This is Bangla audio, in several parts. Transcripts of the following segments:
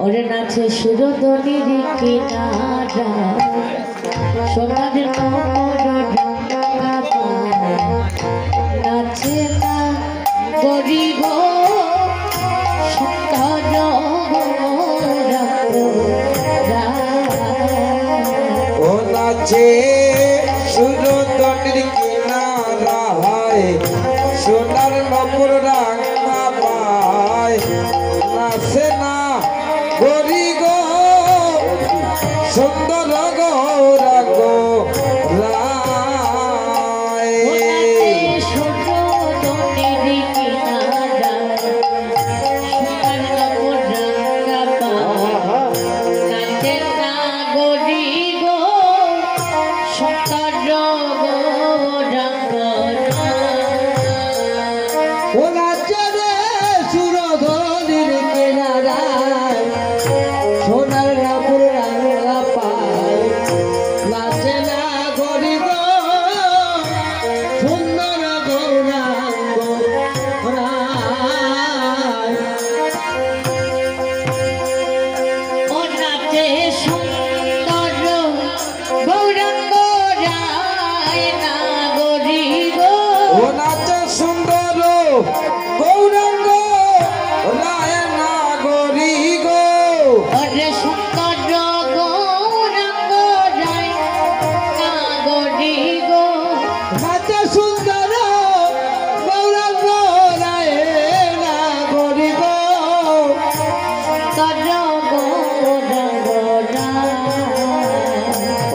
ওরে নাচে সুরধনির কিনারা সোনার নমর রাঙা পায় নাচে না গরি গো সুন্দর ও নাচে সুরধনির কিনারায় সোনার নমর রাঙা পায় নাচে না গরি গো সুন্দর গৌরাঙ্গ রায় সুরধনির কিনারা সোনার নমর রাঙা পায় নাচে না গরি গো সুন্দর ও নাচে রে সুরধনির কিনারায় সোনার নমর রাঙা পায় নাচে না গরি গো সুন্দর গৌরাঙ্গ রায় ও নাচে সুন্দর গৌরাঙ্গ রায় না গরি গো ও নাচে সুন্দর গৌরাঙ্গ রায় না গরি গো ওরে সুন্দর গৌরাঙ্গ রায় না গরি গো নাচে সুন্দর গৌরাঙ্গ রায় না গরি গো সুন্দর গৌরাঙ্গ রায়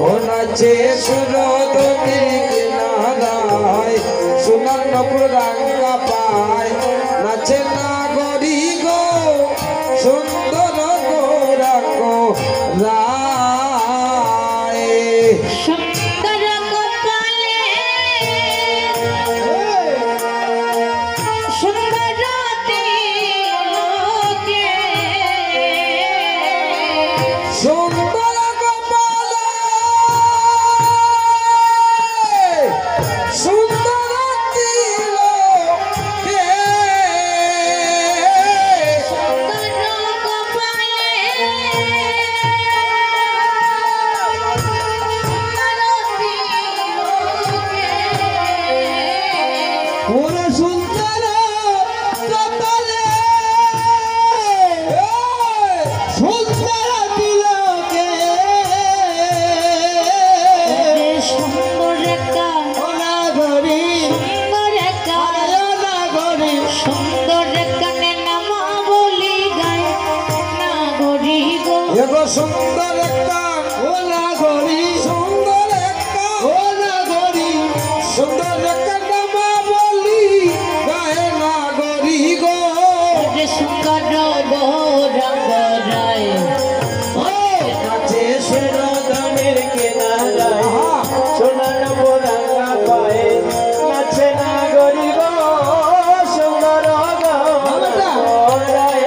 ও নাচে সুরধনির কিনারায় সোনার নমর রাঙা পায় নাচে না গরি গো সুন্দর গৌরাঙ্গ রায় সুন্দর কপালে সুন্দর তিলকে সুন্দর কপালে সুন্দর তিলকে সুন্দর কপালে ওরে সুন্দর কপালে সুন্দর তিলকে সুন্দর একটা ওনা গরি সুন্দর একটা ওনা গরি সুন্দর কানে নামা বলি গায় না গরি গো এগো সুন্দর একটা ওনা গরি সুন্দর একটা ওনা গরি সুন্দর একটা নামা বলি গায়ে না গরি গো ওরে সুন্দর গৌরাঙ্গ রায় নাচে সুরধনির কিনারায় সোনার নমর রাঙা পায় নাচে না গরি গো সুন্দর গৌরায়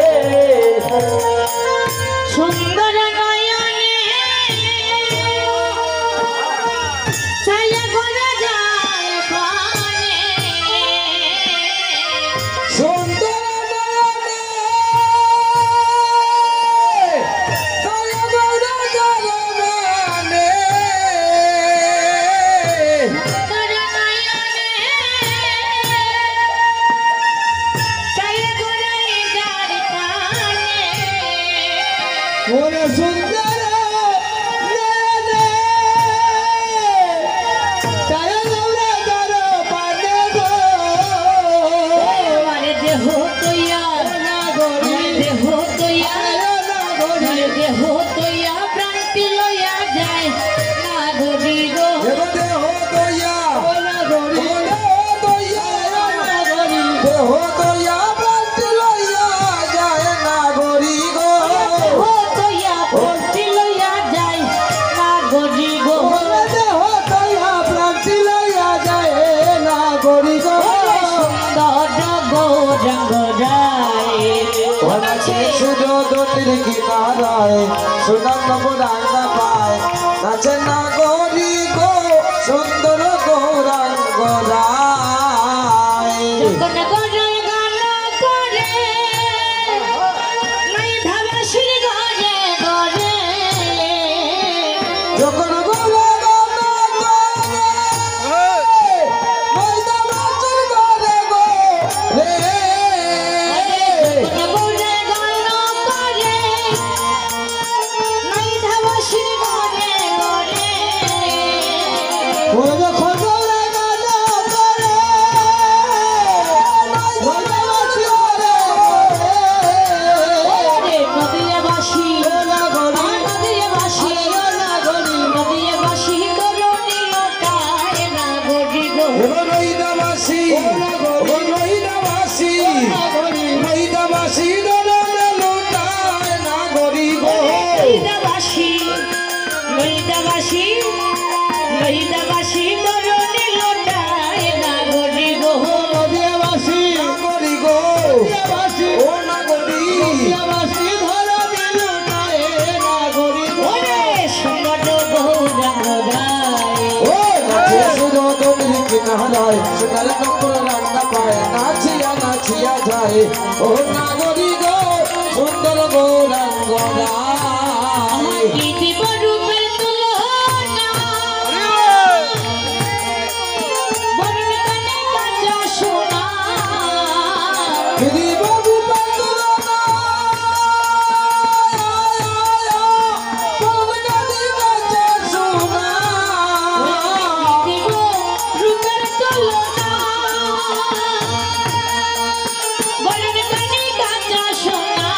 সুন্দর নয়নে ছায়া করা যায় পানে সুন্দর নয়নে ছায়া করা যায় পানে। সুন্দর নয়নে ছায়া করা যায় পানে ওরে সুন্দর নয়নে ছায়া করা যায় পানে গো। আমার দেহ তৈয়া দেহ তৈয়া দেহ তৈয়া প্রান্তি লইয়া যায় না গরি গো এগো দেহ দইয়া দেহ দইয়া প্রান্তি লইয়া যায় না গরি গো। দেহ তৈয়া প্রান্তি লইয়া যায় না গরি গো দেহ দইয়া প্রান্তি লইয়া যায় না গরি গো। সুন্দর গৌরাঙ্গ রায় নাচে সুরধনির কিনারায় সোনার নমর রাঙা পায় নাচে না গরি গো সুন্দর গৌরাঙ্গ রায়। যখন গরল গান করে নাই ধাবা শ্রী গরে নইদাবাসী নইদাবাসী নইদাবাসী দরনে লুটায় না গরি গো লইদাবাসী লইদাবাসী লইদাবাসী দরনে লুটায় না গরি গো নদিয়াবাসী না গরি গো নদিয়াবাসী ও না গরি নদিয়াবাসী ধরনে লুটায় না গরি গো ওরে সুন্দর গৌরাঙ্গায় ও নাচে সুরো তুমি কিনারায় সুন্দর নপুর রান্না পায় নাচিয়া নাচিয়া যায় ও না গরি গো সুন্দর গৌরাঙ্গরায় কি দিব রূপের তুলনা বরণ কানে কাঁচা সোনা গিরি বাবু পাতুলনা পলকাদি কাছে সোনা দিব রূপের তুলনা বরণ কানে কাঁচা সোনা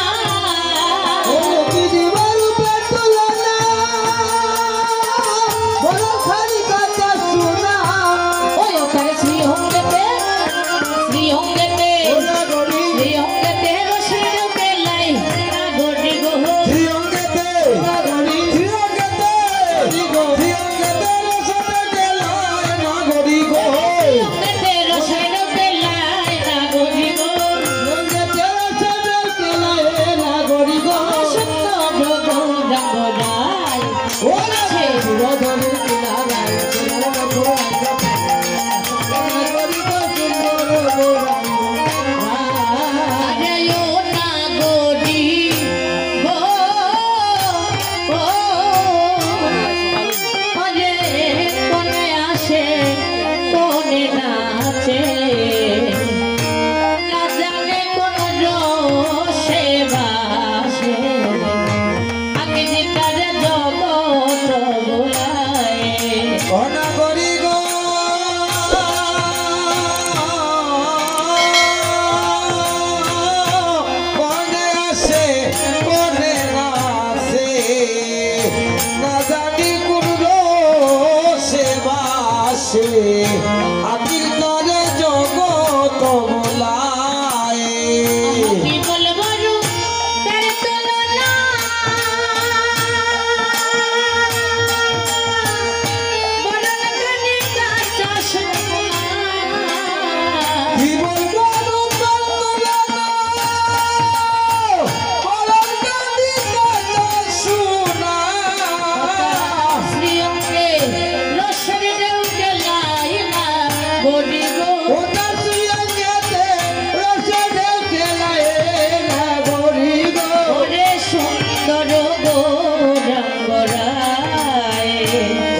ও গিরি বাবু পাতুলনা বড় খালি কাছে সোনা ওই ওখানে শ্রীঅঙ্গেতে ওনা গরি শ্রীঅঙ্গেতে রসের বেলায় না গরি গো ত্রিঅঙ্গেতে ওনা গরি ত্রিঅঙ্গেতে ত্রিঅঙ্গেতে রসতে গেলায় না গরি গো শ্রীঅঙ্গেতে রসের বেলায় না গরি গো ত্রিঅঙ্গেতে রসতে গেলায় না গরি গো সুন্দর গৌরাঙ্গরায় ওনা রোদনের কিনারায় সুন্দর গৌরাঙ্গ না গরি গো সুন্দর গৌরাঙ্গ আরে ও না গরি গো ও আরে কোনে আসে কোনে নাচে না জানে কোন রসে বাসে আগে যেটার জগৎ ভোলায় ওনা গরি গো কোনে আসে কোনে নাচে না জানি কোন রসে বাসে আকির তরে জগৎ মোলায় কি বলবো রূপের তুলনা বরণ কানে কাঁচা সোনা কি বলবো রূপের তুলনা বরণ কানি কাঁচা সোনা শ্রীঅঙ্গে রসের ঢেউ গেলায় না গরি গো ওটা শ্রীঅঙ্গেতে রসে ঢেউ খেলায় না গরি গো ওরে সুন্দর গৌরাঙ্গরায়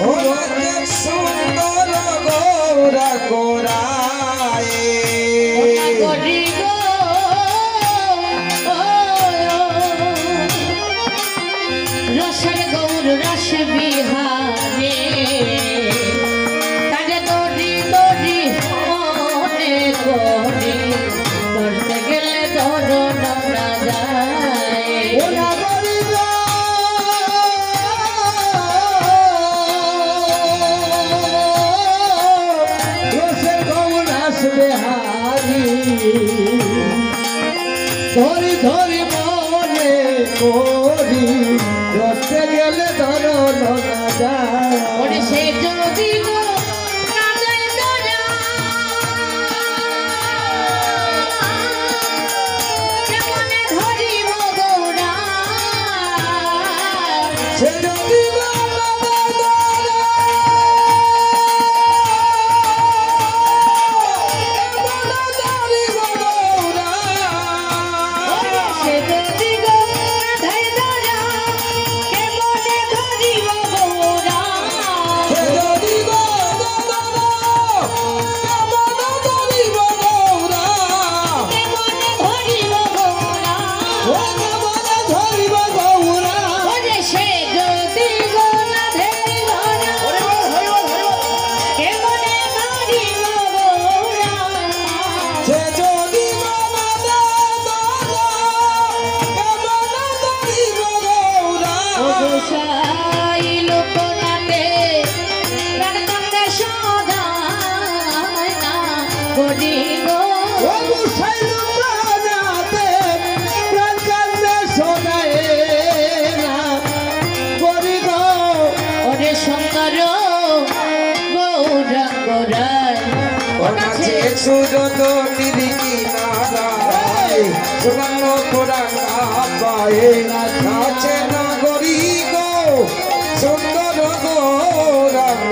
ওরে সুন্দর গৌরা গোরায় ওটা গরি গো রসের গৌর রস বিহারে তারে দড়ি দড়ি মনে করি ধরতে গেলে ধরো না যায় ওরা গরি গো রসে গৌর আসবে হারি ধরি ধরি মনে করি রসে গেলে ধরো না যায় ওরে সে যদি গো না যায় ধরা কেমনে ধরিব গৌরা সে যদি ওরে সে গরি গো ও মুসাইল প্রাণাতে প্রাণ কান্দে শোনায় না গরি গো ওরে শঙ্কর গৌরাঙ্গ রায় ওনাছে সুরত নিরিকি নারায় সুবর্ণ কোরআনা পায়ে নাচে না গরি গো সুন্দর গৌরাঙ্গ